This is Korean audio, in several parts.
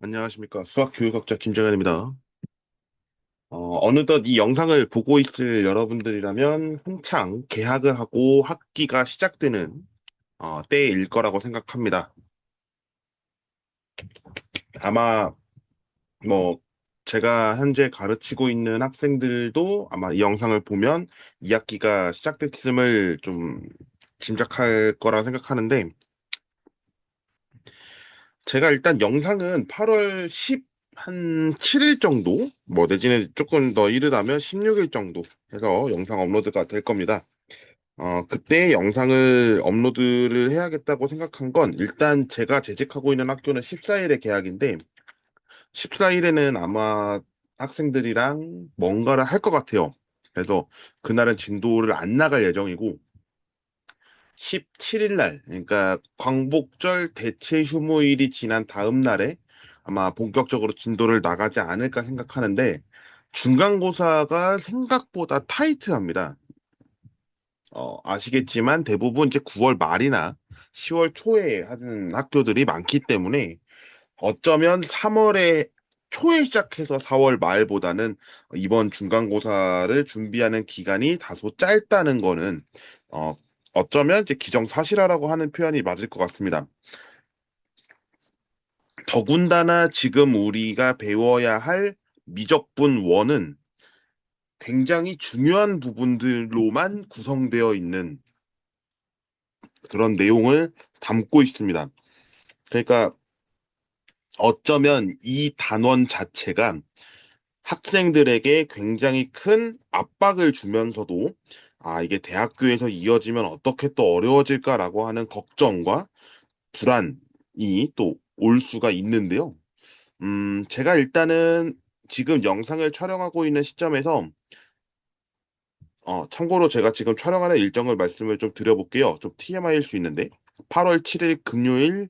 안녕하십니까. 수학교육학자 김정현입니다. 어느덧 이 영상을 보고 있을 여러분들이라면 한창 개학을 하고 학기가 시작되는 때일 거라고 생각합니다. 아마 뭐 제가 현재 가르치고 있는 학생들도 아마 이 영상을 보면 이 학기가 시작됐음을 좀 짐작할 거라 생각하는데 제가 일단 영상은 8월 한 7일 정도, 뭐 내지는 조금 더 이르다면 16일 정도 해서 영상 업로드가 될 겁니다. 그때 영상을 업로드를 해야겠다고 생각한 건 일단 제가 재직하고 있는 학교는 14일에 개학인데 14일에는 아마 학생들이랑 뭔가를 할 것 같아요. 그래서 그날은 진도를 안 나갈 예정이고 17일 날, 그러니까 광복절 대체 휴무일이 지난 다음 날에 아마 본격적으로 진도를 나가지 않을까 생각하는데 중간고사가 생각보다 타이트합니다. 아시겠지만 대부분 이제 9월 말이나 10월 초에 하는 학교들이 많기 때문에 어쩌면 3월에 초에 시작해서 4월 말보다는 이번 중간고사를 준비하는 기간이 다소 짧다는 거는 어, 어쩌면 이제 기정사실화라고 하는 표현이 맞을 것 같습니다. 더군다나 지금 우리가 배워야 할 미적분 원은 굉장히 중요한 부분들로만 구성되어 있는 그런 내용을 담고 있습니다. 그러니까 어쩌면 이 단원 자체가 학생들에게 굉장히 큰 압박을 주면서도 이게 대학교에서 이어지면 어떻게 또 어려워질까라고 하는 걱정과 불안이 또 올 수가 있는데요. 제가 일단은 지금 영상을 촬영하고 있는 시점에서 참고로 제가 지금 촬영하는 일정을 말씀을 좀 드려볼게요. 좀 TMI일 수 있는데 8월 7일 금요일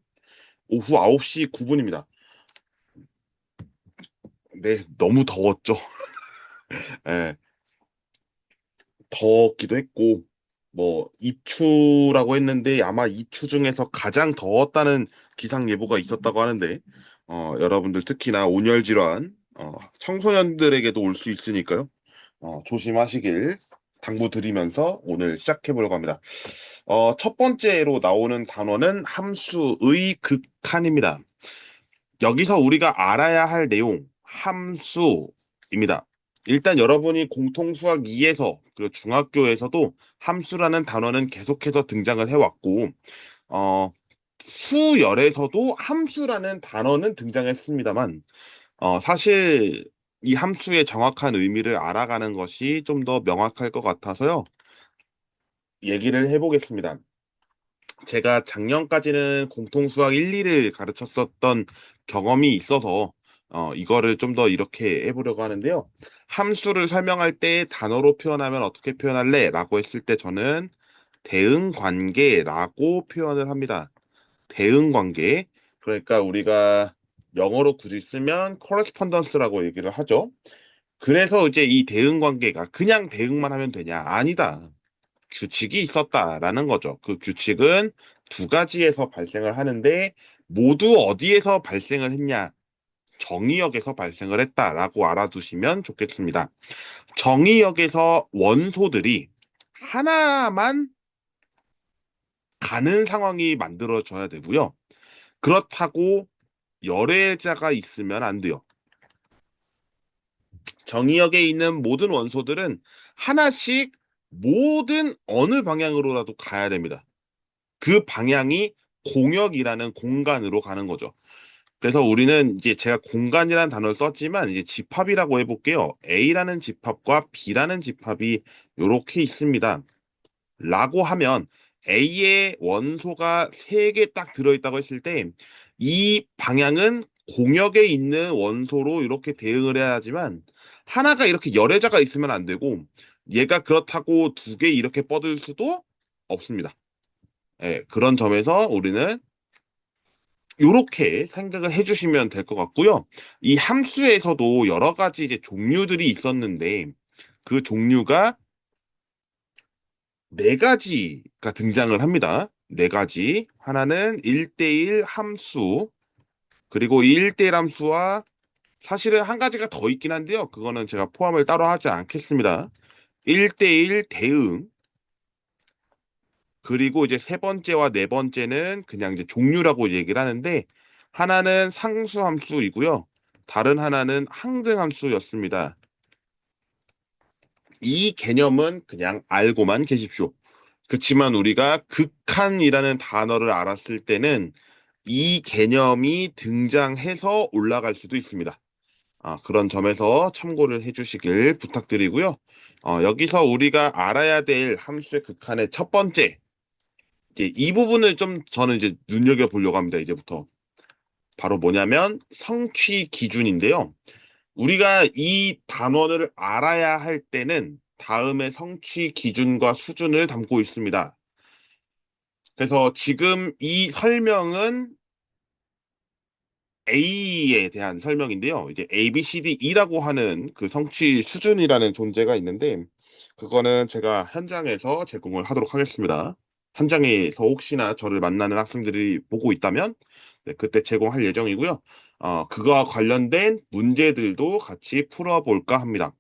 오후 9시 9분입니다. 네, 너무 더웠죠. 예, 덥기도 했고 뭐 입추라고 했는데 아마 입추 중에서 가장 더웠다는 기상 예보가 있었다고 하는데 여러분들 특히나 온열 질환 청소년들에게도 올 수 있으니까요. 조심하시길 당부드리면서 오늘 시작해 보려고 합니다. 첫 번째로 나오는 단어는 함수의 극한입니다. 여기서 우리가 알아야 할 내용, 함수입니다. 일단 여러분이 공통수학 2에서 그리고 중학교에서도 함수라는 단어는 계속해서 등장을 해왔고, 어, 수열에서도 함수라는 단어는 등장했습니다만, 사실 이 함수의 정확한 의미를 알아가는 것이 좀 더 명확할 것 같아서요. 얘기를 해보겠습니다. 제가 작년까지는 공통수학 1, 2를 가르쳤었던 경험이 있어서 이거를 좀 더 이렇게 해보려고 하는데요. 함수를 설명할 때 단어로 표현하면 어떻게 표현할래? 라고 했을 때 저는 대응관계라고 표현을 합니다. 대응관계. 그러니까 우리가 영어로 굳이 쓰면 correspondence라고 얘기를 하죠. 그래서 이제 이 대응관계가 그냥 대응만 하면 되냐? 아니다. 규칙이 있었다라는 거죠. 그 규칙은 두 가지에서 발생을 하는데 모두 어디에서 발생을 했냐? 정의역에서 발생을 했다라고 알아두시면 좋겠습니다. 정의역에서 원소들이 하나만 가는 상황이 만들어져야 되고요. 그렇다고 열애자가 있으면 안 돼요. 정의역에 있는 모든 원소들은 하나씩 모든 어느 방향으로라도 가야 됩니다. 그 방향이 공역이라는 공간으로 가는 거죠. 그래서 우리는 이제 제가 공간이라는 단어를 썼지만 이제 집합이라고 해볼게요. A라는 집합과 B라는 집합이 이렇게 있습니다. 라고 하면 A의 원소가 세 개 딱 들어있다고 했을 때 이 방향은 공역에 있는 원소로 이렇게 대응을 해야 하지만 하나가 이렇게 열애자가 있으면 안 되고 얘가 그렇다고 두 개 이렇게 뻗을 수도 없습니다. 예, 그런 점에서 우리는 이렇게 생각을 해주시면 될 것 같고요. 이 함수에서도 여러 가지 이제 종류들이 있었는데 그 종류가 네 가지가 등장을 합니다. 네 가지. 하나는 1대1 함수, 그리고 이 1대1 함수와 사실은 한 가지가 더 있긴 한데요. 그거는 제가 포함을 따로 하지 않겠습니다. 1대1 대응, 그리고 이제 세 번째와 네 번째는 그냥 이제 종류라고 얘기를 하는데, 하나는 상수함수이고요. 다른 하나는 항등함수였습니다. 이 개념은 그냥 알고만 계십시오. 그렇지만 우리가 극한이라는 단어를 알았을 때는 이 개념이 등장해서 올라갈 수도 있습니다. 그런 점에서 참고를 해주시길 부탁드리고요. 여기서 우리가 알아야 될 함수의 극한의 첫 번째, 이제 이 부분을 좀 저는 이제 눈여겨보려고 합니다. 이제부터. 바로 뭐냐면 성취 기준인데요. 우리가 이 단원을 알아야 할 때는 다음의 성취 기준과 수준을 담고 있습니다. 그래서 지금 이 설명은 A에 대한 설명인데요. 이제 A, B, C, D, E라고 하는 그 성취 수준이라는 존재가 있는데, 그거는 제가 현장에서 제공을 하도록 하겠습니다. 현장에서 혹시나 저를 만나는 학생들이 보고 있다면, 네, 그때 제공할 예정이고요. 그거와 관련된 문제들도 같이 풀어볼까 합니다.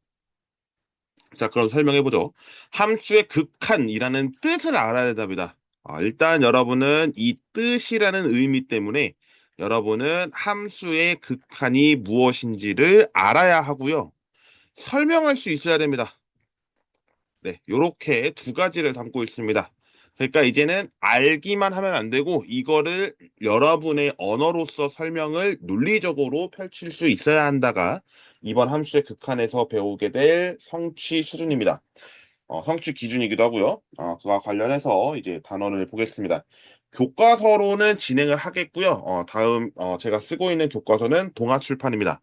자, 그럼 설명해보죠. 함수의 극한이라는 뜻을 알아야 됩니다. 일단 여러분은 이 뜻이라는 의미 때문에 여러분은 함수의 극한이 무엇인지를 알아야 하고요. 설명할 수 있어야 됩니다. 네, 요렇게 두 가지를 담고 있습니다. 그러니까 이제는 알기만 하면 안 되고 이거를 여러분의 언어로서 설명을 논리적으로 펼칠 수 있어야 한다가 이번 함수의 극한에서 배우게 될 성취 수준입니다. 성취 기준이기도 하고요. 그와 관련해서 이제 단원을 보겠습니다. 교과서로는 진행을 하겠고요. 다음 제가 쓰고 있는 교과서는 동아출판입니다.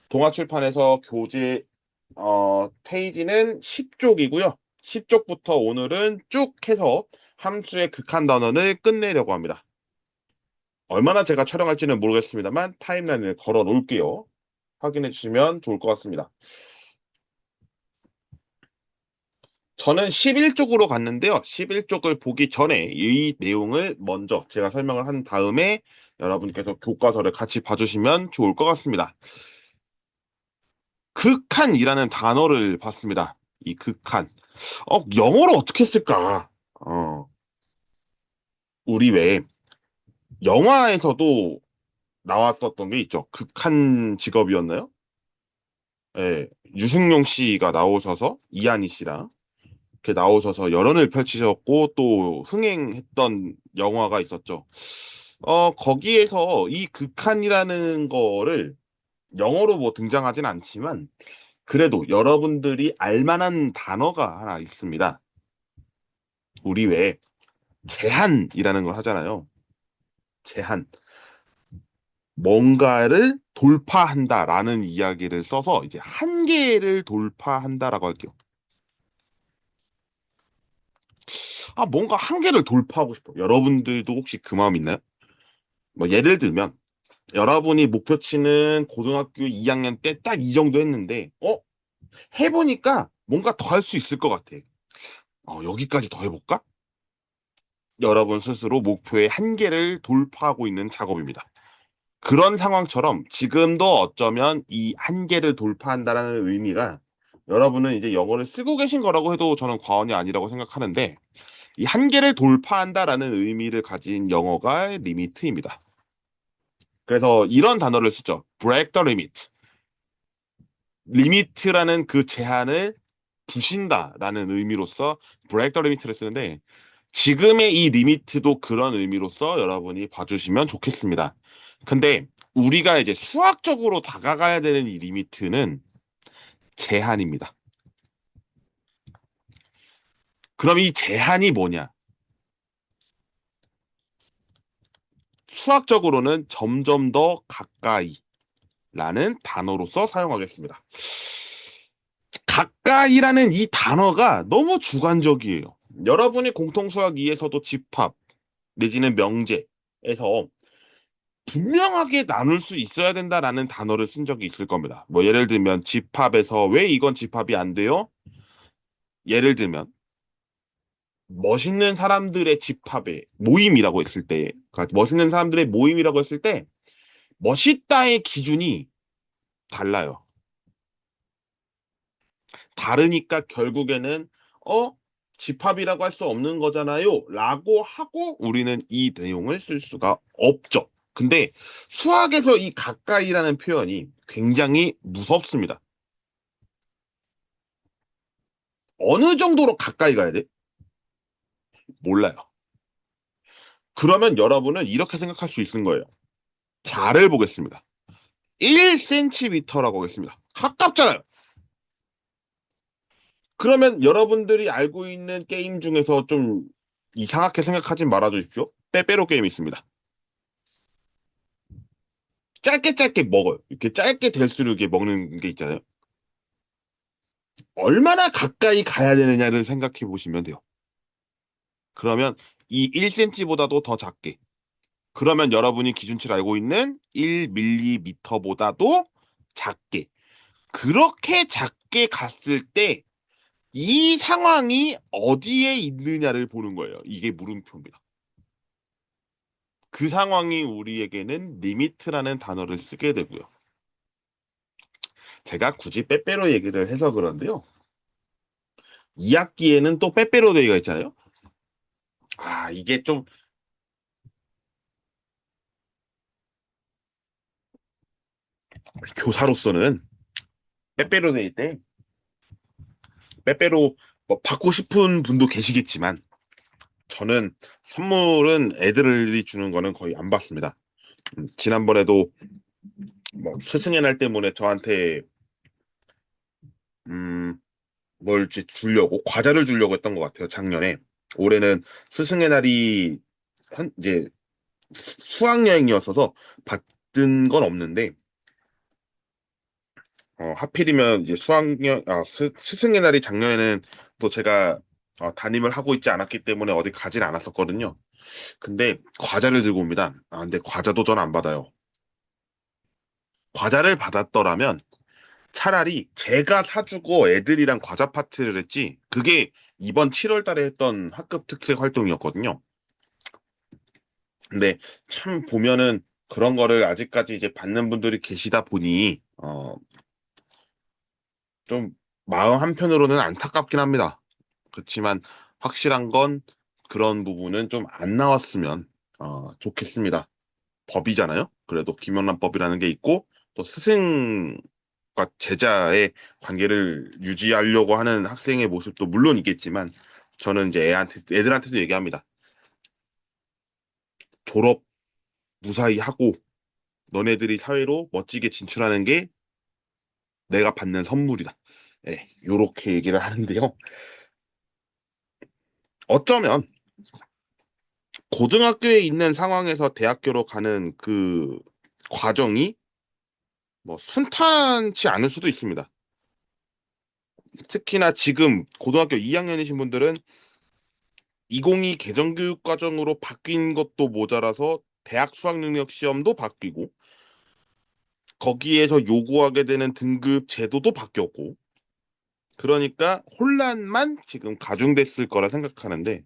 동아출판에서 교재 페이지는 10쪽이고요. 10쪽부터 오늘은 쭉 해서 함수의 극한 단원을 끝내려고 합니다. 얼마나 제가 촬영할지는 모르겠습니다만 타임라인을 걸어 놓을게요. 확인해 주시면 좋을 것 같습니다. 저는 11쪽으로 갔는데요. 11쪽을 보기 전에 이 내용을 먼저 제가 설명을 한 다음에 여러분께서 교과서를 같이 봐주시면 좋을 것 같습니다. 극한이라는 단어를 봤습니다. 이 극한. 영어로 어떻게 쓸까? 우리 왜 영화에서도 나왔었던 게 있죠. 극한 직업이었나요? 예, 유승용 씨가 나오셔서 이한희 씨랑 이렇게 나오셔서 열연을 펼치셨고 또 흥행했던 영화가 있었죠. 거기에서 이 극한이라는 거를 영어로 뭐 등장하진 않지만 그래도 여러분들이 알만한 단어가 하나 있습니다. 우리 왜 제한이라는 걸 하잖아요. 제한. 뭔가를 돌파한다라는 이야기를 써서 이제 한계를 돌파한다라고 할게요. 뭔가 한계를 돌파하고 싶어. 여러분들도 혹시 그 마음 있나요? 뭐 예를 들면 여러분이 목표치는 고등학교 2학년 때 딱 이 정도 했는데 해보니까 뭔가 더 할 수 있을 것 같아. 여기까지 더 해볼까? 여러분 스스로 목표의 한계를 돌파하고 있는 작업입니다. 그런 상황처럼 지금도 어쩌면 이 한계를 돌파한다라는 의미가 여러분은 이제 영어를 쓰고 계신 거라고 해도 저는 과언이 아니라고 생각하는데 이 한계를 돌파한다라는 의미를 가진 영어가 리미트입니다. 그래서 이런 단어를 쓰죠. break the limit. 리미트라는 그 제한을 부신다라는 의미로서 break the limit를 쓰는데 지금의 이 리미트도 그런 의미로서 여러분이 봐주시면 좋겠습니다. 근데 우리가 이제 수학적으로 다가가야 되는 이 리미트는 제한입니다. 그럼 이 제한이 뭐냐? 수학적으로는 점점 더 가까이라는 단어로서 사용하겠습니다. 가까이라는 이 단어가 너무 주관적이에요. 여러분이 공통수학 2에서도 집합 내지는 명제에서 분명하게 나눌 수 있어야 된다라는 단어를 쓴 적이 있을 겁니다. 뭐 예를 들면 집합에서 왜 이건 집합이 안 돼요? 예를 들면 멋있는 사람들의 집합의 모임이라고 했을 때, 그러니까 멋있는 사람들의 모임이라고 했을 때 멋있다의 기준이 달라요. 다르니까 결국에는 어 집합이라고 할 수 없는 거잖아요. 라고 하고 우리는 이 내용을 쓸 수가 없죠. 근데 수학에서 이 가까이라는 표현이 굉장히 무섭습니다. 어느 정도로 가까이 가야 돼? 몰라요. 그러면 여러분은 이렇게 생각할 수 있는 거예요. 잘을 보겠습니다. 1cm라고 하겠습니다. 가깝잖아요. 그러면 여러분들이 알고 있는 게임 중에서 좀 이상하게 생각하지 말아 주십시오. 빼빼로 게임이 있습니다. 짧게 짧게 먹어요. 이렇게 짧게 될수록 이렇게 먹는 게 있잖아요. 얼마나 가까이 가야 되느냐를 생각해 보시면 돼요. 그러면 이 1cm보다도 더 작게. 그러면 여러분이 기준치를 알고 있는 1m보다도 작게. 그렇게 작게 갔을 때 이 상황이 어디에 있느냐를 보는 거예요. 이게 물음표입니다. 그 상황이 우리에게는 리미트라는 단어를 쓰게 되고요. 제가 굳이 빼빼로 얘기를 해서 그런데요. 2학기에는 또 빼빼로 데이가 있잖아요. 이게 좀 교사로서는 빼빼로 데이 때 빼빼로 뭐 받고 싶은 분도 계시겠지만 저는 선물은 애들이 주는 거는 거의 안 받습니다. 지난번에도 뭐 스승의 날 때문에 저한테 음, 뭘 이제 주려고 과자를 주려고 했던 것 같아요. 작년에. 올해는 스승의 날이 이제 수학여행이었어서 받은 건 없는데 하필이면 이제 스승의 날이 작년에는 또 제가 담임을 하고 있지 않았기 때문에 어디 가진 않았었거든요. 근데 과자를 들고 옵니다. 근데 과자도 전 안 받아요. 과자를 받았더라면 차라리 제가 사주고 애들이랑 과자 파티를 했지. 그게 이번 7월 달에 했던 학급 특색 활동이었거든요. 근데 참 보면은 그런 거를 아직까지 이제 받는 분들이 계시다 보니 좀 마음 한편으로는 안타깝긴 합니다. 그렇지만 확실한 건 그런 부분은 좀 안 나왔으면 좋겠습니다. 법이잖아요. 그래도 김영란법이라는 게 있고 또 스승과 제자의 관계를 유지하려고 하는 학생의 모습도 물론 있겠지만 저는 이제 애들한테도 얘기합니다. 졸업 무사히 하고 너네들이 사회로 멋지게 진출하는 게 내가 받는 선물이다. 예, 요렇게 얘기를 하는데요. 어쩌면 고등학교에 있는 상황에서 대학교로 가는 그 과정이 뭐 순탄치 않을 수도 있습니다. 특히나 지금 고등학교 2학년이신 분들은 2022 개정교육 과정으로 바뀐 것도 모자라서 대학 수학 능력 시험도 바뀌고 거기에서 요구하게 되는 등급 제도도 바뀌었고 그러니까 혼란만 지금 가중됐을 거라 생각하는데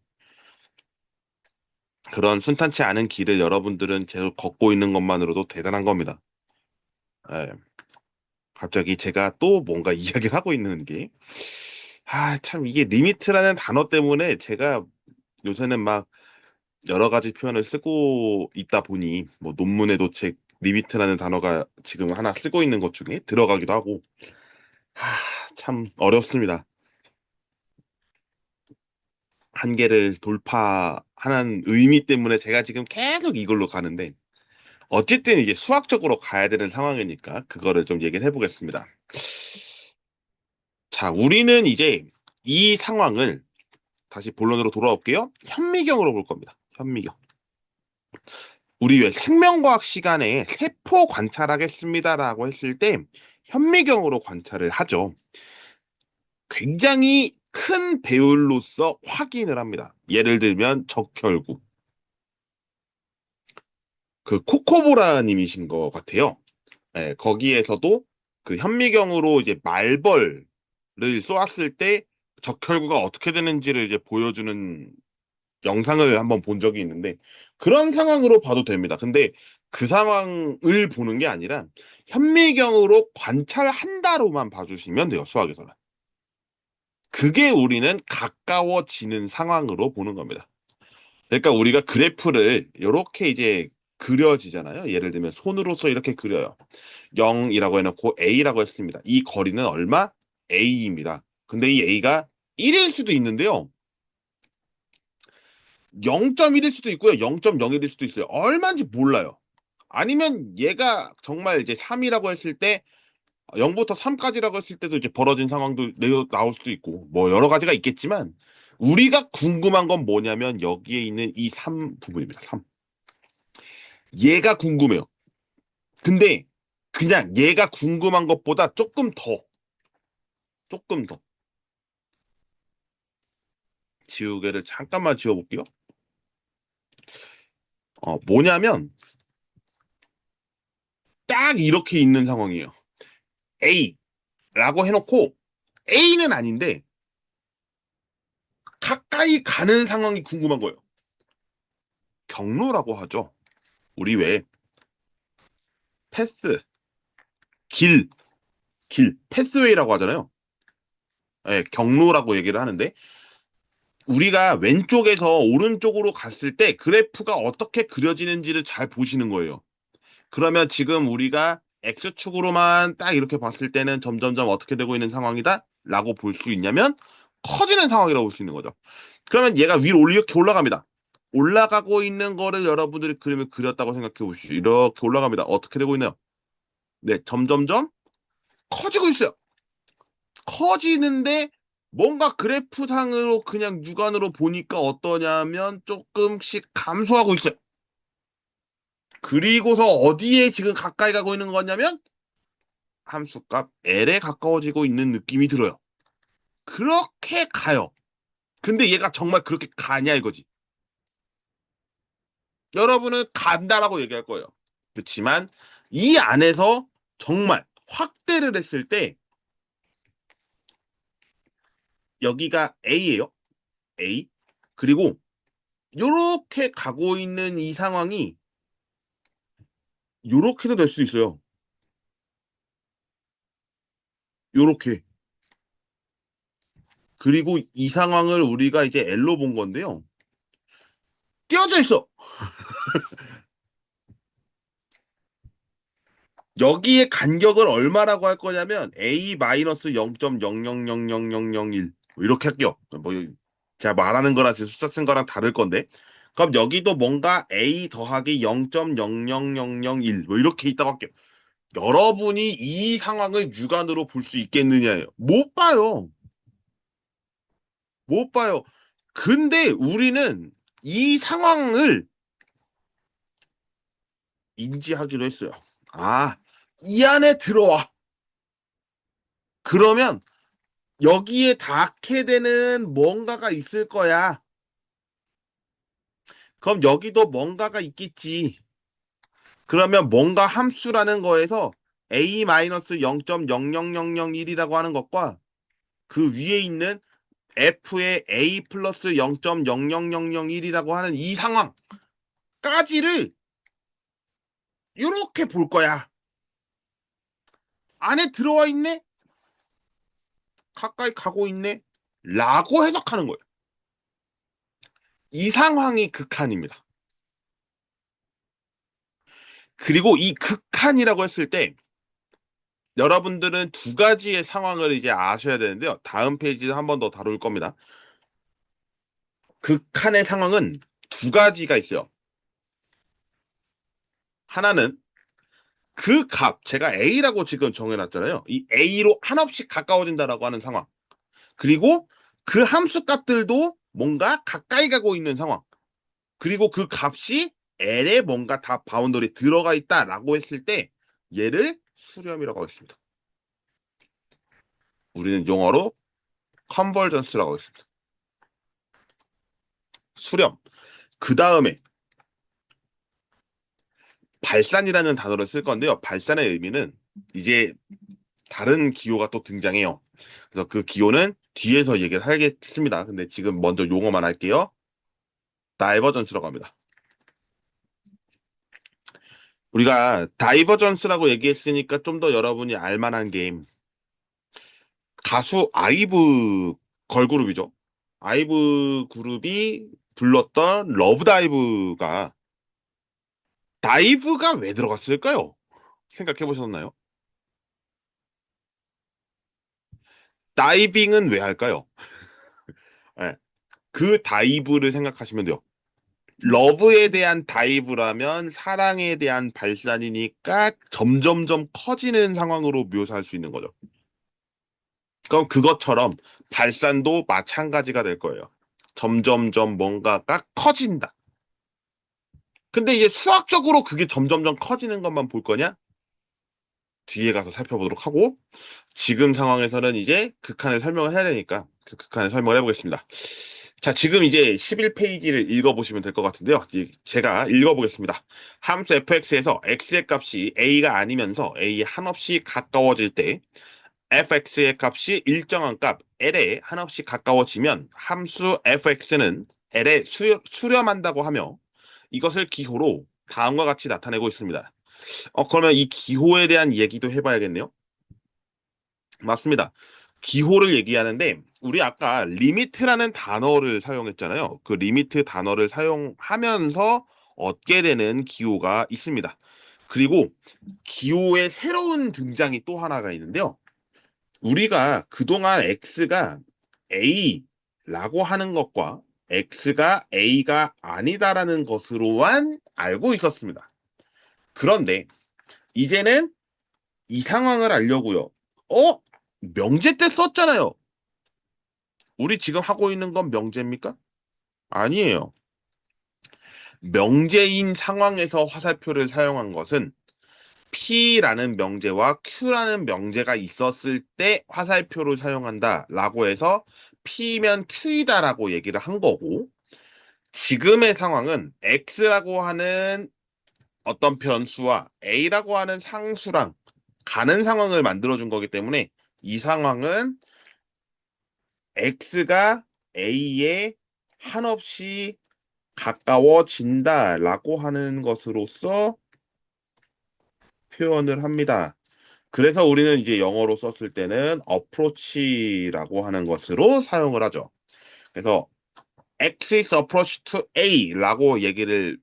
그런 순탄치 않은 길을 여러분들은 계속 걷고 있는 것만으로도 대단한 겁니다. 예. 갑자기 제가 또 뭔가 이야기를 하고 있는 게, 참 이게 리미트라는 단어 때문에 제가 요새는 막 여러 가지 표현을 쓰고 있다 보니, 뭐 논문에도 책 리미트라는 단어가 지금 하나 쓰고 있는 것 중에 들어가기도 하고, 참 어렵습니다. 한계를 돌파하는 의미 때문에 제가 지금 계속 이걸로 가는데, 어쨌든 이제 수학적으로 가야 되는 상황이니까 그거를 좀 얘기를 해보겠습니다. 자, 우리는 이제 이 상황을 다시 본론으로 돌아올게요. 현미경으로 볼 겁니다. 현미경. 우리 왜 생명과학 시간에 세포 관찰하겠습니다라고 했을 때 현미경으로 관찰을 하죠. 굉장히 큰 배율로서 확인을 합니다. 예를 들면 적혈구. 그 코코보라 님이신 것 같아요. 예, 거기에서도 그 현미경으로 이제 말벌을 쏘았을 때 적혈구가 어떻게 되는지를 이제 보여주는 영상을 한번 본 적이 있는데 그런 상황으로 봐도 됩니다. 근데 그 상황을 보는 게 아니라 현미경으로 관찰한다로만 봐주시면 돼요, 수학에서는. 그게 우리는 가까워지는 상황으로 보는 겁니다. 그러니까 우리가 그래프를 이렇게 이제 그려지잖아요. 예를 들면 손으로서 이렇게 그려요. 0이라고 해놓고 A라고 했습니다. 이 거리는 얼마? A입니다. 근데 이 A가 1일 수도 있는데요. 0.1일 수도 있고요. 0.01일 수도 있어요. 얼마인지 몰라요. 아니면 얘가 정말 이제 3이라고 했을 때 0부터 3까지라고 했을 때도 이제 벌어진 상황도 나올 수도 있고 뭐 여러 가지가 있겠지만 우리가 궁금한 건 뭐냐면 여기에 있는 이 3 부분입니다. 3. 얘가 궁금해요. 근데 그냥 얘가 궁금한 것보다 조금 더 지우개를 잠깐만 지워볼게요. 뭐냐면 딱 이렇게 있는 상황이에요. A라고 해놓고 A는 아닌데 가까이 가는 상황이 궁금한 거예요. 경로라고 하죠. 우리 왜 패스, 길, 패스웨이라고 하잖아요. 네, 경로라고 얘기를 하는데 우리가 왼쪽에서 오른쪽으로 갔을 때 그래프가 어떻게 그려지는지를 잘 보시는 거예요. 그러면 지금 우리가 X축으로만 딱 이렇게 봤을 때는 점점점 어떻게 되고 있는 상황이다? 라고 볼 수 있냐면 커지는 상황이라고 볼 수 있는 거죠. 그러면 얘가 위로 이렇게 올라갑니다. 올라가고 있는 거를 여러분들이 그림을 그렸다고 생각해 보시죠. 이렇게 올라갑니다. 어떻게 되고 있나요? 네, 점점점 커지고 있어요. 커지는데 뭔가 그래프상으로 그냥 육안으로 보니까 어떠냐면 조금씩 감소하고 있어요. 그리고서 어디에 지금 가까이 가고 있는 거냐면 함수값 L에 가까워지고 있는 느낌이 들어요. 그렇게 가요. 근데 얘가 정말 그렇게 가냐 이거지. 여러분은 간다라고 얘기할 거예요. 그렇지만 이 안에서 정말 확대를 했을 때 여기가 A예요. A. 그리고 요렇게 가고 있는 이 상황이 요렇게도 될 수 있어요. 요렇게. 그리고 이 상황을 우리가 이제 L로 본 건데요. 띄어져 있어. 여기에 간격을 얼마라고 할 거냐면 A-0.0000001 이렇게 할게요. 뭐 제가 말하는 거랑 제 숫자 쓴 거랑 다를 건데 그럼 여기도 뭔가 A 더하기 0.00001 뭐 이렇게 있다고 할게요. 여러분이 이 상황을 육안으로 볼 수 있겠느냐예요. 못 봐요. 못 봐요. 근데 우리는 이 상황을 인지하기로 했어요. 아, 이 안에 들어와. 그러면 여기에 닿게 되는 뭔가가 있을 거야. 그럼 여기도 뭔가가 있겠지. 그러면 뭔가 함수라는 거에서 A-0.00001이라고 하는 것과 그 위에 있는 F의 A 플러스 0.00001이라고 하는 이 상황까지를 이렇게 볼 거야. 안에 들어와 있네? 가까이 가고 있네? 라고 해석하는 거예요. 이 상황이 극한입니다. 그리고 이 극한이라고 했을 때 여러분들은 두 가지의 상황을 이제 아셔야 되는데요. 다음 페이지에서 한 번 더 다룰 겁니다. 극한의 상황은 두 가지가 있어요. 하나는 그 값, 제가 A라고 지금 정해놨잖아요. 이 A로 한없이 가까워진다라고 하는 상황. 그리고 그 함수 값들도 뭔가 가까이 가고 있는 상황. 그리고 그 값이 L에 뭔가 다 바운더리 들어가 있다라고 했을 때 얘를 수렴이라고 하겠습니다. 우리는 용어로 컨버전스라고 하겠습니다. 수렴. 그 다음에 발산이라는 단어를 쓸 건데요. 발산의 의미는 이제 다른 기호가 또 등장해요. 그래서 그 기호는 뒤에서 얘기를 하겠습니다. 근데 지금 먼저 용어만 할게요. 다이버전스라고 합니다. 우리가 다이버전스라고 얘기했으니까 좀 더 여러분이 알만한 게임. 가수 아이브 걸그룹이죠. 아이브 그룹이 불렀던 러브다이브가 다이브가 왜 들어갔을까요? 생각해 보셨나요? 다이빙은 왜 할까요? 예, 그 다이브를 생각하시면 돼요. 러브에 대한 다이브라면 사랑에 대한 발산이니까 점점점 커지는 상황으로 묘사할 수 있는 거죠. 그럼 그것처럼 발산도 마찬가지가 될 거예요. 점점점 뭔가가 커진다. 근데 이제 수학적으로 그게 점점점 커지는 것만 볼 거냐? 뒤에 가서 살펴보도록 하고, 지금 상황에서는 이제 극한을 설명을 해야 되니까 그 극한을 설명을 해보겠습니다. 자, 지금 이제 11페이지를 읽어보시면 될 것 같은데요. 제가 읽어보겠습니다. 함수 fx에서 x의 값이 a가 아니면서 a에 한없이 가까워질 때 fx의 값이 일정한 값 l에 한없이 가까워지면 함수 fx는 l에 수렴한다고 하며 이것을 기호로 다음과 같이 나타내고 있습니다. 그러면 이 기호에 대한 얘기도 해봐야겠네요. 맞습니다. 기호를 얘기하는데 우리 아까 리미트라는 단어를 사용했잖아요. 그 리미트 단어를 사용하면서 얻게 되는 기호가 있습니다. 그리고 기호의 새로운 등장이 또 하나가 있는데요. 우리가 그동안 x가 a라고 하는 것과 x가 a가 아니다라는 것으로만 알고 있었습니다. 그런데 이제는 이 상황을 알려고요. 어? 명제 때 썼잖아요. 우리 지금 하고 있는 건 명제입니까? 아니에요. 명제인 상황에서 화살표를 사용한 것은 P라는 명제와 Q라는 명제가 있었을 때 화살표를 사용한다라고 해서 P면 Q이다라고 얘기를 한 거고 지금의 상황은 X라고 하는 어떤 변수와 A라고 하는 상수랑 가는 상황을 만들어준 거기 때문에 이 상황은 X가 A에 한없이 가까워진다라고 하는 것으로서 표현을 합니다. 그래서 우리는 이제 영어로 썼을 때는 approach라고 하는 것으로 사용을 하죠. 그래서 X is approach to A라고 얘기를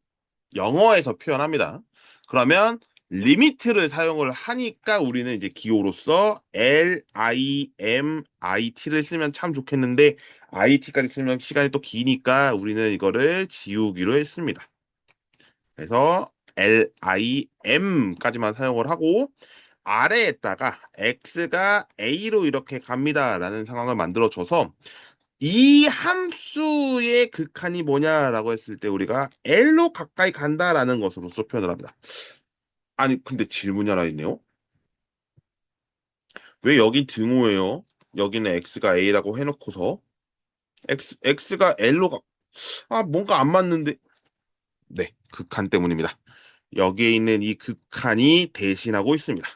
영어에서 표현합니다. 그러면 리미트를 사용을 하니까 우리는 이제 기호로서 LIMIT를 쓰면 참 좋겠는데 IT까지 쓰면 시간이 또 기니까 우리는 이거를 지우기로 했습니다. 그래서 LIM까지만 사용을 하고 아래에다가 X가 A로 이렇게 갑니다라는 상황을 만들어줘서 이 함수의 극한이 뭐냐라고 했을 때 우리가 L로 가까이 간다라는 것으로서 표현을 합니다. 아니, 근데 질문이 하나 있네요. 왜 여긴 등호예요? 여기는 X가 A라고 해놓고서 X가 L로 뭔가 안 맞는데. 네, 극한 때문입니다. 여기에 있는 이 극한이 대신하고 있습니다.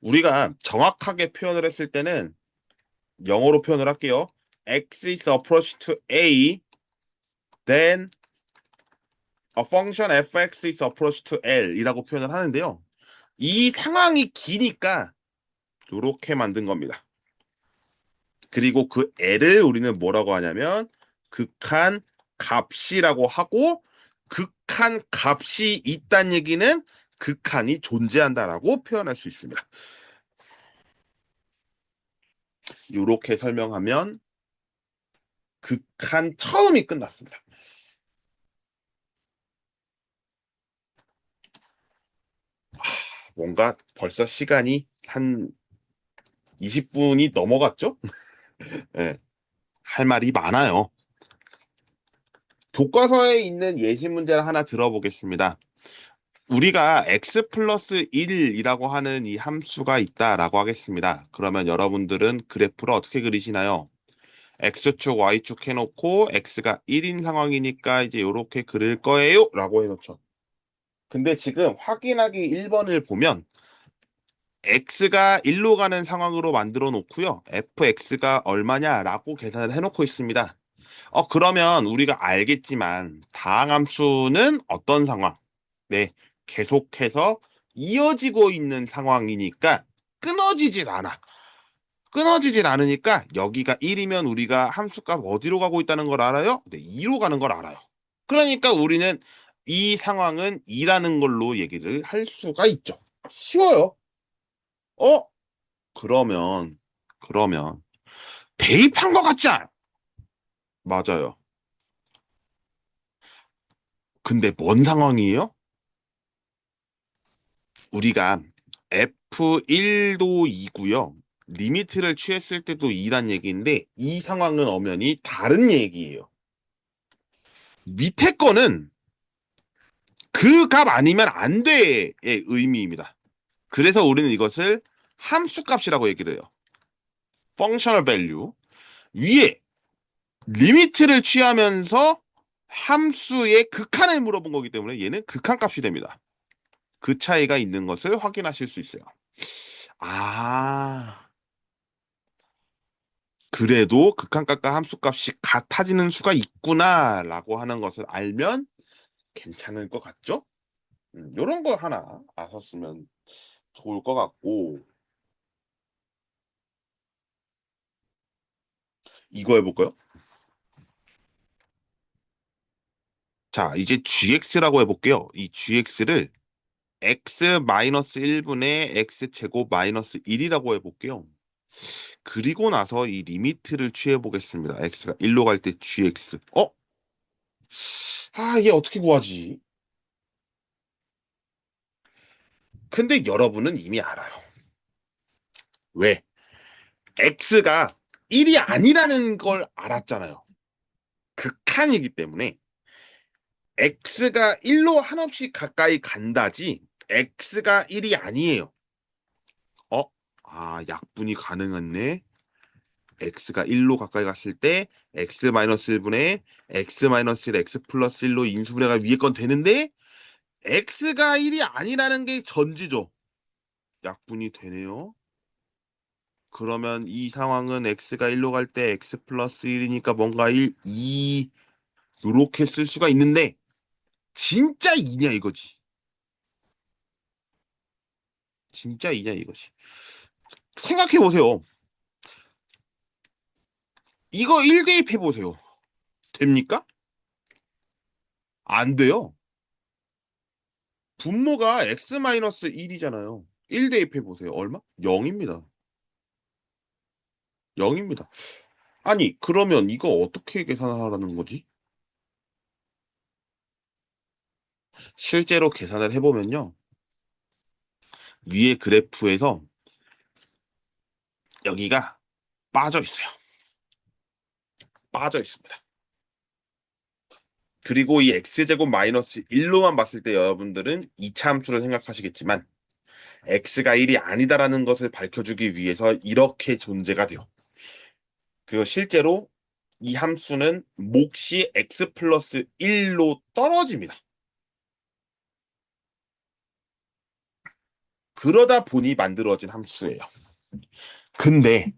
우리가 정확하게 표현을 했을 때는 영어로 표현을 할게요. X is approach to A, then a function fx is approach to L 이라고 표현을 하는데요. 이 상황이 기니까 이렇게 만든 겁니다. 그리고 그 L을 우리는 뭐라고 하냐면 극한 값이라고 하고 극한 값이 있다는 얘기는 극한이 존재한다라고 표현할 수 있습니다. 이렇게 설명하면 극한 처음이 끝났습니다. 뭔가 벌써 시간이 한 20분이 넘어갔죠? 네, 할 말이 많아요. 교과서에 있는 예시 문제를 하나 들어보겠습니다. 우리가 x 플러스 1이라고 하는 이 함수가 있다라고 하겠습니다. 그러면 여러분들은 그래프를 어떻게 그리시나요? x축, y축 해놓고 x가 1인 상황이니까 이제 이렇게 그릴 거예요 라고 해놓죠. 근데 지금 확인하기 1번을 보면 x가 1로 가는 상황으로 만들어 놓고요. fx가 얼마냐라고 계산을 해놓고 있습니다. 그러면 우리가 알겠지만 다항함수는 어떤 상황? 네, 계속해서 이어지고 있는 상황이니까 끊어지질 않아. 끊어지질 않으니까 여기가 1이면 우리가 함수값 어디로 가고 있다는 걸 알아요? 네, 2로 가는 걸 알아요. 그러니까 우리는 이 상황은 2라는 걸로 얘기를 할 수가 있죠. 쉬워요. 어? 그러면 대입한 것 같지 않아? 맞아요. 근데 뭔 상황이에요? 우리가 F1도 2고요. 리미트를 취했을 때도 2란 얘기인데 이 상황은 엄연히 다른 얘기예요. 밑에 거는 그 값 아니면 안 돼의 의미입니다. 그래서 우리는 이것을 함수값이라고 얘기를 해요. functional value. 위에 리미트를 취하면서 함수의 극한을 물어본 거기 때문에 얘는 극한값이 됩니다. 그 차이가 있는 것을 확인하실 수 있어요. 아, 그래도 극한값과 함수값이 같아지는 수가 있구나라고 하는 것을 알면 괜찮을 것 같죠? 이런 거 하나 아셨으면 좋을 것 같고 이거 해볼까요? 자, 이제 gx라고 해볼게요. 이 gx를 x-1분의 x제곱 마이너스 1이라고 해볼게요. 그리고 나서 이 리미트를 취해보겠습니다. x가 1로 갈 때 gx. 이게 어떻게 구하지? 근데 여러분은 이미 알아요. 왜? x가 1이 아니라는 걸 알았잖아요. 극한이기 때문에 x가 1로 한없이 가까이 간다지 x가 1이 아니에요. 어? 약분이 가능했네. x가 1로 가까이 갔을 때 x-1분의 x-1 x 플러스 1로 인수분해가 위에 건 되는데 x가 1이 아니라는 게 전지죠. 약분이 되네요. 그러면 이 상황은 x가 1로 갈 때 x 플러스 1이니까 뭔가 1, 2 요렇게 쓸 수가 있는데 진짜 2냐 이거지. 진짜 2냐 이거지. 생각해 보세요. 이거 1 대입해 보세요. 됩니까? 안 돼요. 분모가 x-1이잖아요. 1 대입해 보세요. 얼마? 0입니다. 0입니다. 아니, 그러면 이거 어떻게 계산하라는 거지? 실제로 계산을 해보면요. 위에 그래프에서 여기가 빠져 있어요. 빠져 있습니다. 그리고 이 x제곱 마이너스 1로만 봤을 때 여러분들은 2차 함수를 생각하시겠지만 x가 1이 아니다라는 것을 밝혀주기 위해서 이렇게 존재가 돼요. 그리고 실제로 이 함수는 몫이 x 플러스 1로 떨어집니다. 그러다 보니 만들어진 함수예요. 근데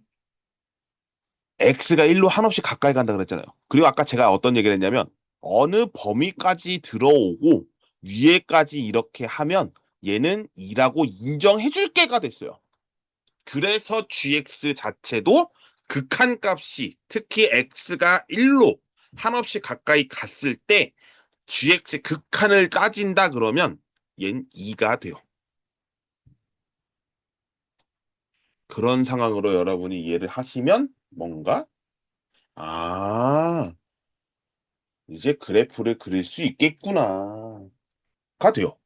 x가 1로 한없이 가까이 간다 그랬잖아요. 그리고 아까 제가 어떤 얘기를 했냐면 어느 범위까지 들어오고 위에까지 이렇게 하면 얘는 2라고 인정해 줄 게가 됐어요. 그래서 gx 자체도 극한값이 특히 x가 1로 한없이 가까이 갔을 때 gx의 극한을 따진다 그러면 얘는 2가 돼요. 그런 상황으로 여러분이 이해를 하시면 뭔가 아 이제 그래프를 그릴 수 있겠구나 가 돼요.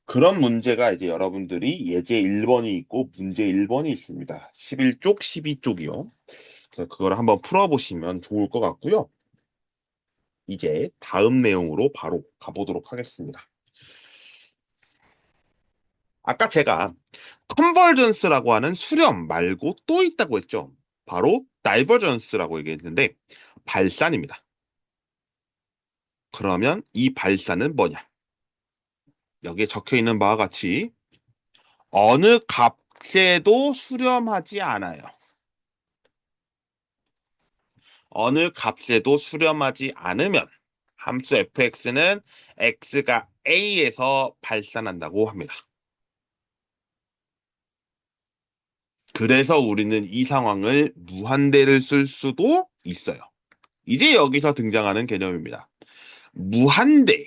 그런 문제가 이제 여러분들이 예제 1번이 있고 문제 1번이 있습니다. 11쪽, 12쪽이요. 그래서 그걸 한번 풀어보시면 좋을 것 같고요. 이제 다음 내용으로 바로 가보도록 하겠습니다. 아까 제가 컨버전스라고 하는 수렴 말고 또 있다고 했죠. 바로 다이버전스라고 얘기했는데 발산입니다. 그러면 이 발산은 뭐냐? 여기에 적혀 있는 바와 같이 어느 값에도 수렴하지 않아요. 어느 값에도 수렴하지 않으면 함수 fx는 x가 a에서 발산한다고 합니다. 그래서 우리는 이 상황을 무한대를 쓸 수도 있어요. 이제 여기서 등장하는 개념입니다. 무한대,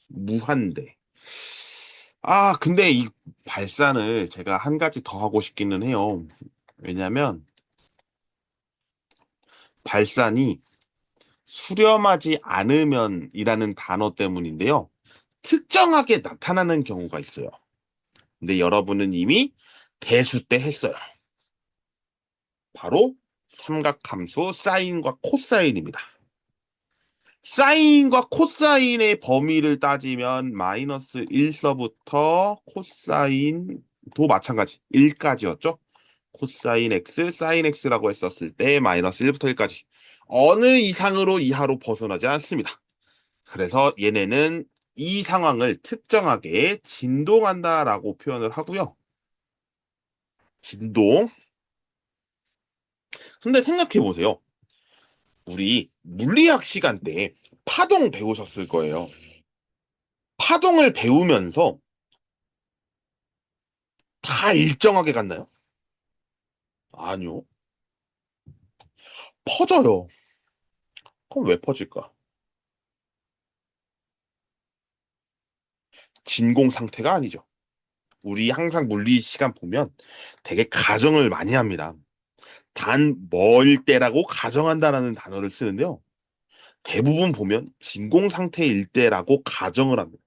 무한대. 아, 근데 이 발산을 제가 한 가지 더 하고 싶기는 해요. 왜냐면 발산이 수렴하지 않으면이라는 단어 때문인데요. 특정하게 나타나는 경우가 있어요. 근데 여러분은 이미 대수 때 했어요. 바로 삼각함수 사인과 코사인입니다. 사인과 코사인의 범위를 따지면 마이너스 1서부터 코사인도 마찬가지 1까지였죠. 코사인 x, 사인 x라고 했었을 때 마이너스 1부터 1까지 어느 이상으로 이하로 벗어나지 않습니다. 그래서 얘네는 이 상황을 특정하게 진동한다라고 표현을 하고요. 진동. 근데 생각해 보세요. 우리 물리학 시간 때 파동 배우셨을 거예요. 파동을 배우면서 다 일정하게 갔나요? 아니요. 퍼져요. 그럼 왜 퍼질까? 진공 상태가 아니죠. 우리 항상 물리 시간 보면 되게 가정을 많이 합니다. 단 멀 때라고 가정한다라는 단어를 쓰는데요. 대부분 보면 진공 상태일 때라고 가정을 합니다.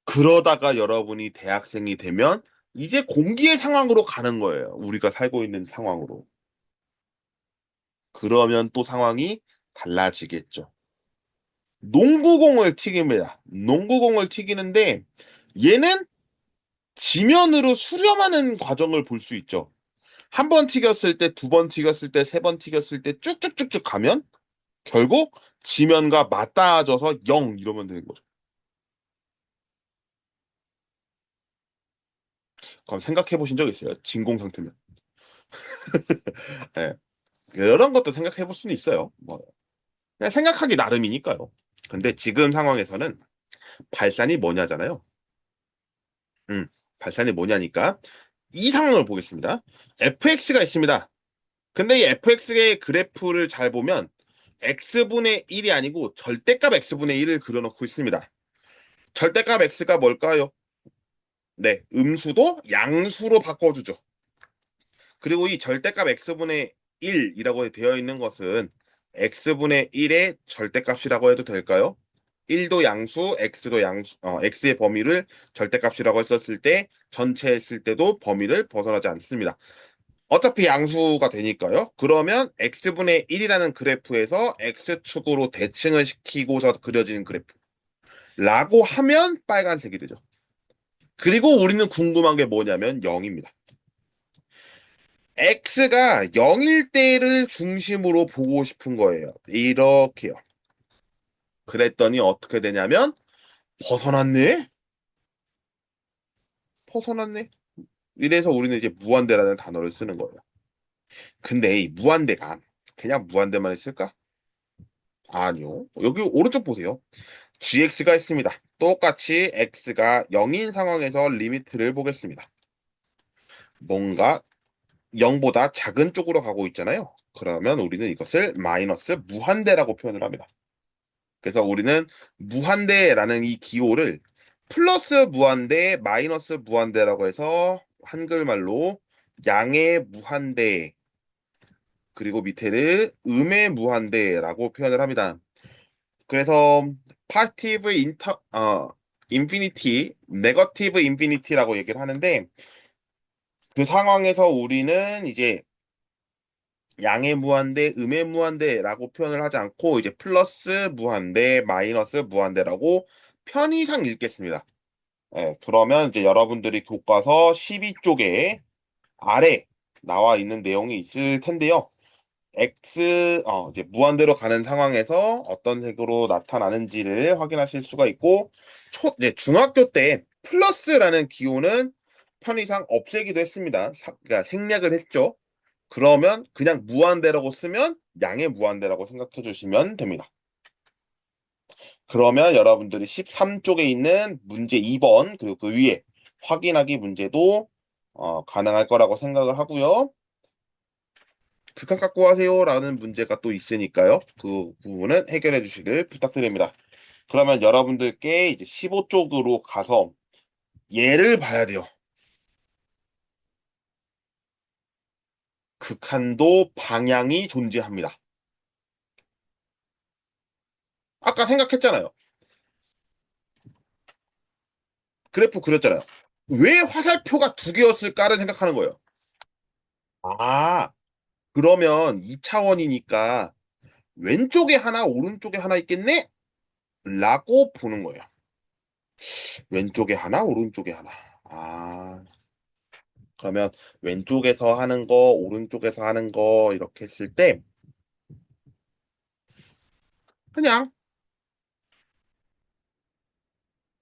그러다가 여러분이 대학생이 되면 이제 공기의 상황으로 가는 거예요. 우리가 살고 있는 상황으로. 그러면 또 상황이 달라지겠죠. 농구공을 튀깁니다. 농구공을 튀기는데 얘는 지면으로 수렴하는 과정을 볼 수 있죠. 한 번 튀겼을 때, 두 번 튀겼을 때, 세 번 튀겼을 때 쭉쭉쭉쭉 가면 결국 지면과 맞닿아져서 0 이러면 되는 거죠. 그럼 생각해 보신 적 있어요? 진공 상태면. 예. 이런 것도 생각해 볼 수는 있어요. 뭐 그냥 생각하기 나름이니까요. 근데 지금 상황에서는 발산이 뭐냐잖아요. 음, 발산이 뭐냐니까 이 상황을 보겠습니다. fx가 있습니다. 근데 이 fx의 그래프를 잘 보면 x분의 1이 아니고 절대값 x분의 1을 그려놓고 있습니다. 절대값 x가 뭘까요? 네, 음수도 양수로 바꿔주죠. 그리고 이 절대값 x분의 1이라고 되어 있는 것은 x분의 1의 절대값이라고 해도 될까요? 1도 양수, x도 양수, x의 범위를 절대값이라고 했었을 때 전체 했을 때도 범위를 벗어나지 않습니다. 어차피 양수가 되니까요. 그러면 x분의 1이라는 그래프에서 x축으로 대칭을 시키고서 그려지는 그래프라고 하면 빨간색이 되죠. 그리고 우리는 궁금한 게 뭐냐면 0입니다. x가 0일 때를 중심으로 보고 싶은 거예요. 이렇게요. 그랬더니 어떻게 되냐면 벗어났네? 벗어났네? 이래서 우리는 이제 무한대라는 단어를 쓰는 거예요. 근데 이 무한대가 그냥 무한대만 있을까? 아니요. 여기 오른쪽 보세요. gx가 있습니다. 똑같이 x가 0인 상황에서 리미트를 보겠습니다. 뭔가 0보다 작은 쪽으로 가고 있잖아요. 그러면 우리는 이것을 마이너스 무한대라고 표현을 합니다. 그래서 우리는 무한대라는 이 기호를 플러스 무한대, 마이너스 무한대라고 해서 한글말로 양의 무한대, 그리고 밑에를 음의 무한대라고 표현을 합니다. 그래서 파티브 인피니티, 네거티브 인피니티라고 얘기를 하는데 그 상황에서 우리는 이제 양의 무한대, 음의 무한대라고 표현을 하지 않고 이제 플러스 무한대, 마이너스 무한대라고 편의상 읽겠습니다. 예, 그러면 이제 여러분들이 교과서 12쪽에 아래 나와 있는 내용이 있을 텐데요. 이제 무한대로 가는 상황에서 어떤 색으로 나타나는지를 확인하실 수가 있고, 이제 중학교 때 플러스라는 기호는 편의상 없애기도 했습니다. 그러니까 생략을 했죠. 그러면 그냥 무한대라고 쓰면 양의 무한대라고 생각해 주시면 됩니다. 그러면 여러분들이 13쪽에 있는 문제 2번 그리고 그 위에 확인하기 문제도 가능할 거라고 생각을 하고요. 극한 갖고 하세요라는 문제가 또 있으니까요. 그 부분은 해결해 주시길 부탁드립니다. 그러면 여러분들께 이제 15쪽으로 가서 얘를 봐야 돼요. 극한도 방향이 존재합니다. 아까 생각했잖아요. 그래프 그렸잖아요. 왜 화살표가 두 개였을까를 생각하는 거예요. 아, 그러면 2차원이니까 왼쪽에 하나, 오른쪽에 하나 있겠네? 라고 보는 거예요. 왼쪽에 하나, 오른쪽에 하나. 아, 그러면 왼쪽에서 하는 거, 오른쪽에서 하는 거 이렇게 했을 때 그냥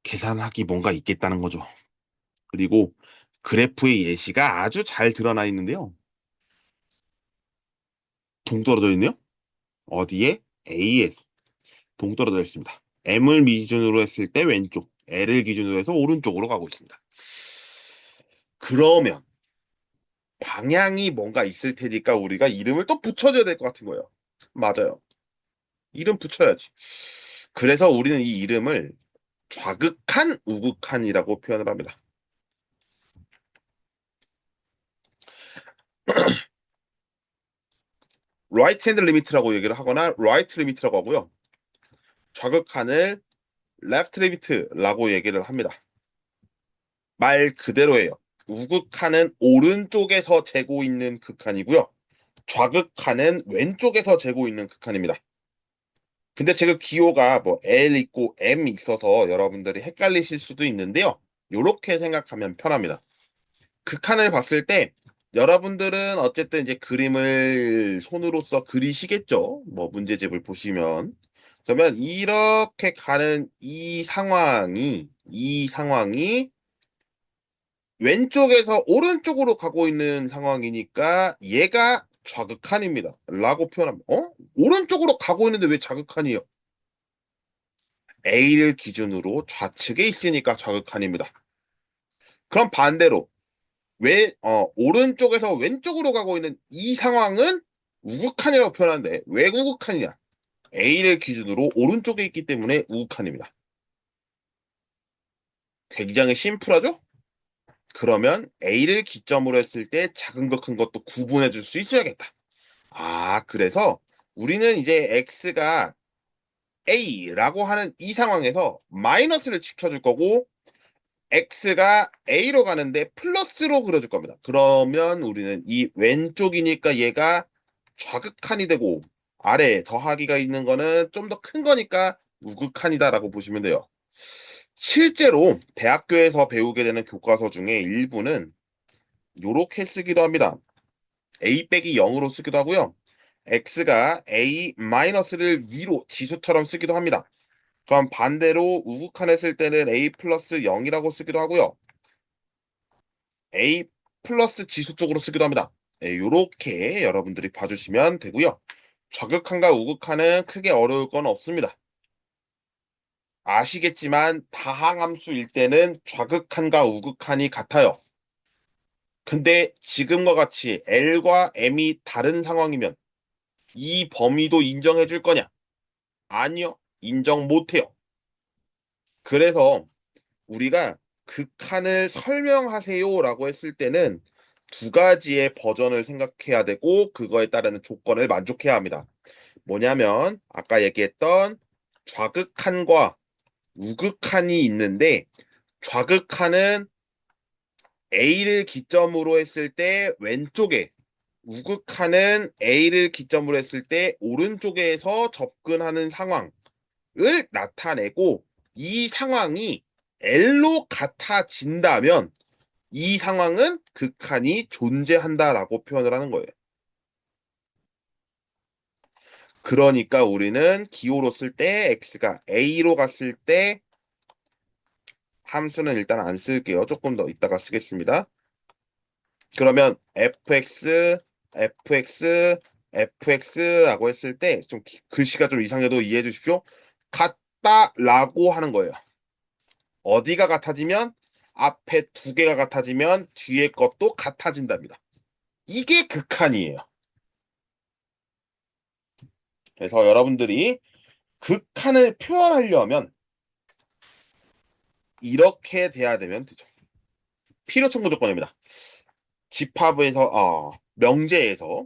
계산하기 뭔가 있겠다는 거죠. 그리고 그래프의 예시가 아주 잘 드러나 있는데요. 동떨어져 있네요. 어디에? A에서 동떨어져 있습니다. M을 기준으로 했을 때 왼쪽, L을 기준으로 해서 오른쪽으로 가고 있습니다. 그러면 방향이 뭔가 있을 테니까 우리가 이름을 또 붙여줘야 될 것 같은 거예요. 맞아요. 이름 붙여야지. 그래서 우리는 이 이름을 좌극한, 우극한이라고 표현을 합니다. 라이트 핸드 리미트라고 얘기를 하거나 라이트 리미트라고 하고요. 좌극한을 레프트 리미트라고 얘기를 합니다. 말 그대로예요. 우극한은 오른쪽에서 재고 있는 극한이고요. 좌극한은 왼쪽에서 재고 있는 극한입니다. 근데 지금 기호가 뭐 L 있고 M 있어서 여러분들이 헷갈리실 수도 있는데요. 요렇게 생각하면 편합니다. 극한을 봤을 때 여러분들은 어쨌든 이제 그림을 손으로써 그리시겠죠. 뭐 문제집을 보시면. 그러면 이렇게 가는 이 상황이 왼쪽에서 오른쪽으로 가고 있는 상황이니까 얘가 좌극한입니다. 라고 표현합니다. 오른쪽으로 가고 있는데 왜 좌극한이에요? A를 기준으로 좌측에 있으니까 좌극한입니다. 그럼 반대로 오른쪽에서 왼쪽으로 가고 있는 이 상황은 우극한이라고 표현하는데 왜 우극한이냐? A를 기준으로 오른쪽에 있기 때문에 우극한입니다. 굉장히 심플하죠? 그러면 A를 기점으로 했을 때 작은 것 큰 것도 구분해 줄 수 있어야겠다. 그래서 우리는 이제 X가 A라고 하는 이 상황에서 마이너스를 지켜줄 거고 X가 A로 가는데 플러스로 그려줄 겁니다. 그러면 우리는 이 왼쪽이니까 얘가 좌극한이 되고 아래에 더하기가 있는 거는 좀 더 큰 거니까 우극한이다라고 보시면 돼요. 실제로 대학교에서 배우게 되는 교과서 중에 일부는 이렇게 쓰기도 합니다. A 빼기 0으로 쓰기도 하고요. X가 A 마이너스를 위로 지수처럼 쓰기도 합니다. 그럼 반대로 우극한했을 때는 A 플러스 0이라고 쓰기도 하고요. A 플러스 지수 쪽으로 쓰기도 합니다. 이렇게 여러분들이 봐주시면 되고요. 좌극한과 우극한은 크게 어려울 건 없습니다. 아시겠지만 다항함수일 때는 좌극한과 우극한이 같아요. 근데 지금과 같이 L과 M이 다른 상황이면 이 범위도 인정해 줄 거냐? 아니요. 인정 못 해요. 그래서 우리가 극한을 설명하세요라고 했을 때는 두 가지의 버전을 생각해야 되고 그거에 따르는 조건을 만족해야 합니다. 뭐냐면 아까 얘기했던 좌극한과 우극한이 있는데 좌극한은 A를 기점으로 했을 때 왼쪽에 우극한은 A를 기점으로 했을 때 오른쪽에서 접근하는 상황을 나타내고 이 상황이 L로 같아진다면 이 상황은 극한이 존재한다라고 표현을 하는 거예요. 그러니까 우리는 기호로 쓸 때 x가 a로 갔을 때 함수는 일단 안 쓸게요. 조금 더 이따가 쓰겠습니다. 그러면 fx라고 했을 때 좀 글씨가 좀 이상해도 이해해 주십시오. 같다 같다라고 하는 거예요. 어디가 같아지면 앞에 두 개가 같아지면 뒤에 것도 같아진답니다. 이게 극한이에요. 그래서 여러분들이 극한을 표현하려면 이렇게 돼야 되면 되죠. 필요청 조건입니다. 집합에서 명제에서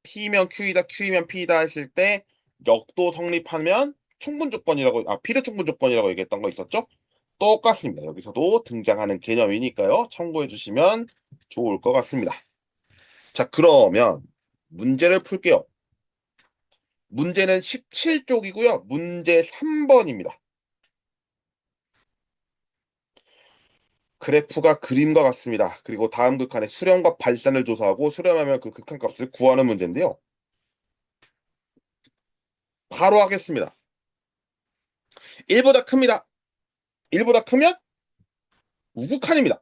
P면 Q이다, Q면 P이다 했을 때 역도 성립하면 충분 조건이라고 필요 충분 조건이라고 얘기했던 거 있었죠? 똑같습니다. 여기서도 등장하는 개념이니까요. 참고해 주시면 좋을 것 같습니다. 자, 그러면 문제를 풀게요. 문제는 17쪽이고요. 문제 3번입니다. 그래프가 그림과 같습니다. 그리고 다음 극한의 수렴과 발산을 조사하고 수렴하면 그 극한값을 구하는 문제인데요. 바로 하겠습니다. 1보다 큽니다. 1보다 크면 우극한입니다.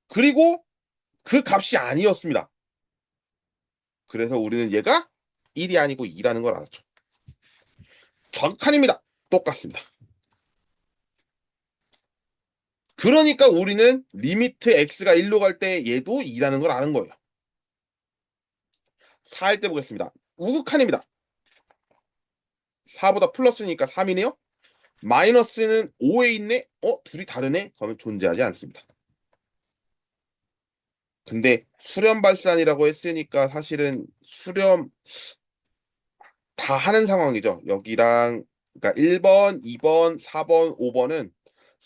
그리고 그 값이 아니었습니다. 그래서 우리는 얘가 1이 아니고 2라는 걸 알았죠. 좌극한입니다. 똑같습니다. 그러니까 우리는 리미트 x가 1로 갈 때 얘도 2라는 걸 아는 거예요. 4할 때 보겠습니다. 우극한입니다. 4보다 플러스니까 3이네요. 마이너스는 5에 있네? 둘이 다르네? 그러면 존재하지 않습니다. 근데 수렴 발산이라고 했으니까 사실은 수렴 다 하는 상황이죠. 여기랑 그러니까 1번, 2번, 4번, 5번은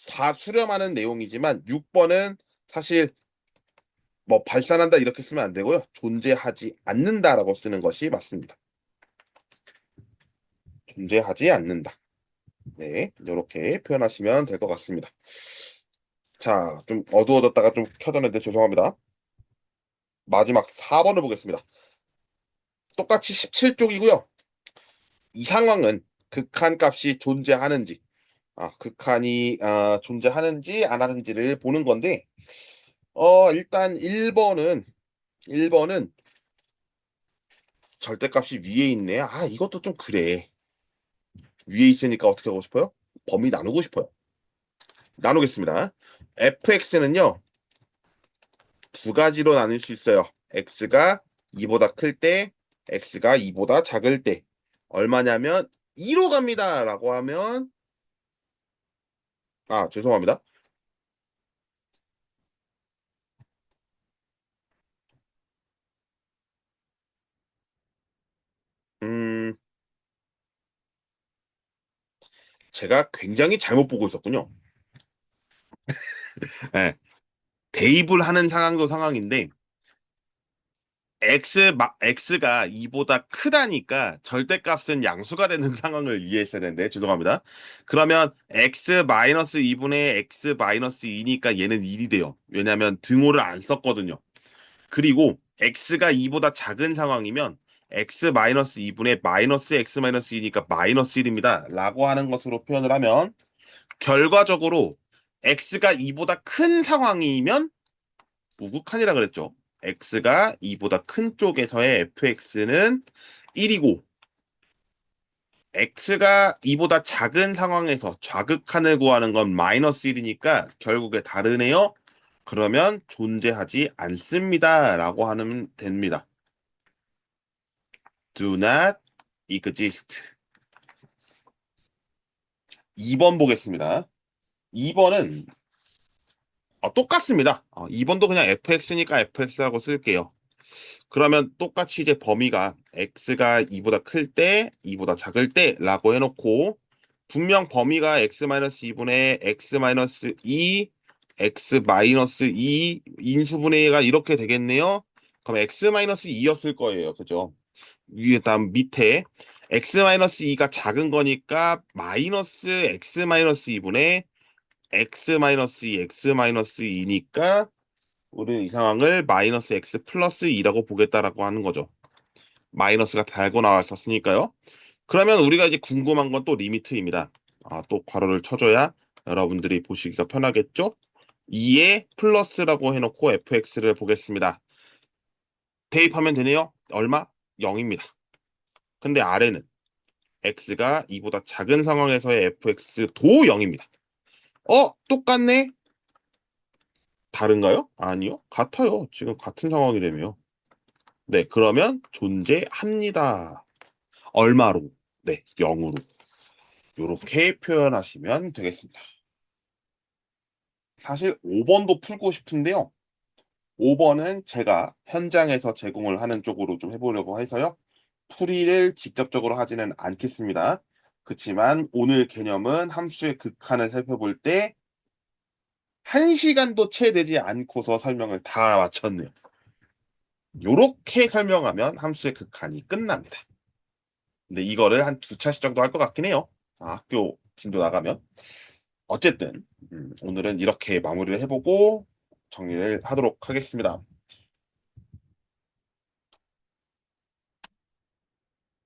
다 수렴하는 내용이지만 6번은 사실 뭐 발산한다 이렇게 쓰면 안 되고요. 존재하지 않는다라고 쓰는 것이 맞습니다. 존재하지 않는다. 네, 이렇게 표현하시면 될 것 같습니다. 자, 좀 어두워졌다가 좀 켜졌는데 죄송합니다. 마지막 4번을 보겠습니다. 똑같이 17쪽이고요. 이 상황은 극한 값이 존재하는지, 극한이 존재하는지 안 하는지를 보는 건데, 일단 1번은 절대값이 위에 있네. 이것도 좀 그래. 위에 있으니까 어떻게 하고 싶어요? 범위 나누고 싶어요. 나누겠습니다. fx는요, 두 가지로 나눌 수 있어요. x가 2보다 클 때, x가 2보다 작을 때. 얼마냐면 2로 갑니다. 라고 하면, 죄송합니다. 음, 제가 굉장히 잘못 보고 있었군요. 네, 대입을 하는 상황도 상황인데, x가 2보다 크다니까 절대값은 양수가 되는 상황을 이해했어야 되는데, 죄송합니다. 그러면 x-2분의 x-2니까 얘는 1이 돼요. 왜냐면 등호를 안 썼거든요. 그리고 x가 2보다 작은 상황이면 x-2분의 마이너스 x-2니까 마이너스 1입니다. 라고 하는 것으로 표현을 하면 결과적으로 x가 2보다 큰 상황이면 우극한이라 그랬죠. x가 2보다 큰 쪽에서의 fx는 1이고 x가 2보다 작은 상황에서 좌극한을 구하는 건 마이너스 1이니까 결국에 다르네요. 그러면 존재하지 않습니다. 라고 하면 됩니다. Do not exist. 2번 보겠습니다. 2번은 똑같습니다. 2번도 그냥 fx니까 fx라고 쓸게요. 그러면 똑같이 이제 범위가 x가 2보다 클 때, 2보다 작을 때라고 해놓고 분명 범위가 x-2분의 x-2, x-2 인수분해가 이렇게 되겠네요. 그럼 x-2였을 거예요. 그죠? 위에 다음 밑에 x-2가 작은 거니까 마이너스 x-2분의 x-2, x-2니까 우리는 이 상황을 마이너스 x 플러스 2라고 보겠다라고 하는 거죠. 마이너스가 달고 나와 있었으니까요. 그러면 우리가 이제 궁금한 건 또 리미트입니다. 또 괄호를 쳐줘야 여러분들이 보시기가 편하겠죠? 2에 플러스라고 해놓고 fx를 보겠습니다. 대입하면 되네요. 얼마? 0입니다. 근데 아래는 x가 2보다 작은 상황에서의 fx도 0입니다. 똑같네? 다른가요? 아니요. 같아요. 지금 같은 상황이라며요. 네, 그러면 존재합니다. 얼마로? 네, 0으로. 이렇게 표현하시면 되겠습니다. 사실 5번도 풀고 싶은데요. 5번은 제가 현장에서 제공을 하는 쪽으로 좀 해보려고 해서요. 풀이를 직접적으로 하지는 않겠습니다. 그렇지만 오늘 개념은 함수의 극한을 살펴볼 때 1시간도 채 되지 않고서 설명을 다 마쳤네요. 요렇게 설명하면 함수의 극한이 끝납니다. 근데 이거를 한 두 차씩 정도 할 것 같긴 해요. 학교 진도 나가면. 어쨌든 오늘은 이렇게 마무리를 해보고 정리를 하도록 하겠습니다.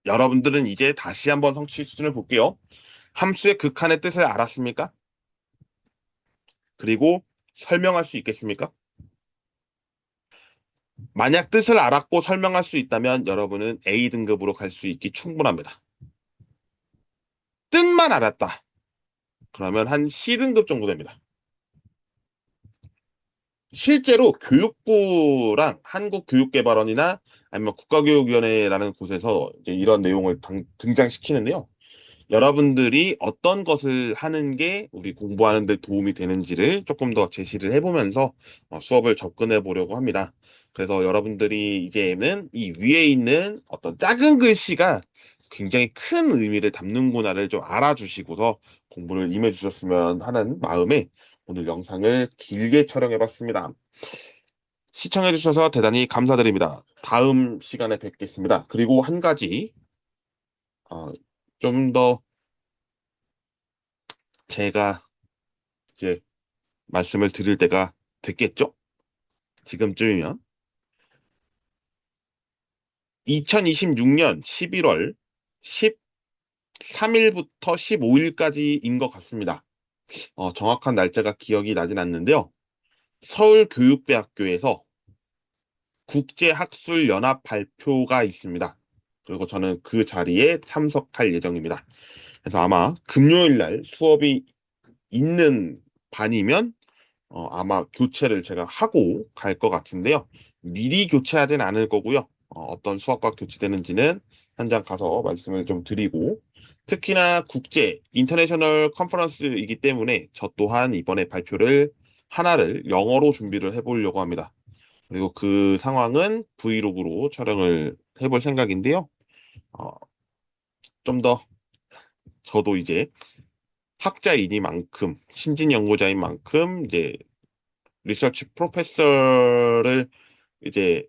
여러분들은 이제 다시 한번 성취 수준을 볼게요. 함수의 극한의 뜻을 알았습니까? 그리고 설명할 수 있겠습니까? 만약 뜻을 알았고 설명할 수 있다면 여러분은 A등급으로 갈 수 있기 충분합니다. 뜻만 알았다. 그러면 한 C등급 정도 됩니다. 실제로 교육부랑 한국교육개발원이나 아니면 국가교육위원회라는 곳에서 이제 이런 내용을 등장시키는데요. 여러분들이 어떤 것을 하는 게 우리 공부하는 데 도움이 되는지를 조금 더 제시를 해보면서 수업을 접근해 보려고 합니다. 그래서 여러분들이 이제는 이 위에 있는 어떤 작은 글씨가 굉장히 큰 의미를 담는구나를 좀 알아주시고서 공부를 임해 주셨으면 하는 마음에 오늘 영상을 길게 촬영해 봤습니다. 시청해 주셔서 대단히 감사드립니다. 다음 시간에 뵙겠습니다. 그리고 한 가지 좀 더 제가 이제 말씀을 드릴 때가 됐겠죠? 지금쯤이면 2026년 11월 13일부터 15일까지인 것 같습니다. 정확한 날짜가 기억이 나진 않는데요. 서울교육대학교에서 국제학술연합 발표가 있습니다. 그리고 저는 그 자리에 참석할 예정입니다. 그래서 아마 금요일 날 수업이 있는 반이면 아마 교체를 제가 하고 갈 것 같은데요. 미리 교체하진 않을 거고요. 어떤 수학과 교체되는지는 현장 가서 말씀을 좀 드리고 특히나 국제 인터내셔널 컨퍼런스이기 때문에 저 또한 이번에 발표를 하나를 영어로 준비를 해보려고 합니다. 그리고 그 상황은 브이로그로 촬영을 해볼 생각인데요. 어, 좀 더 저도 이제 학자이니만큼 신진 연구자인 만큼 이제 리서치 프로페서를 이제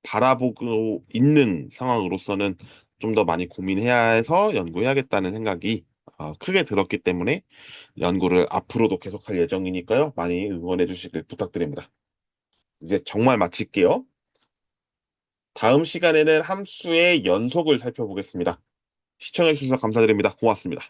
바라보고 있는 상황으로서는 좀 더 많이 고민해야 해서 연구해야겠다는 생각이 크게 들었기 때문에 연구를 앞으로도 계속할 예정이니까요. 많이 응원해 주시길 부탁드립니다. 이제 정말 마칠게요. 다음 시간에는 함수의 연속을 살펴보겠습니다. 시청해 주셔서 감사드립니다. 고맙습니다.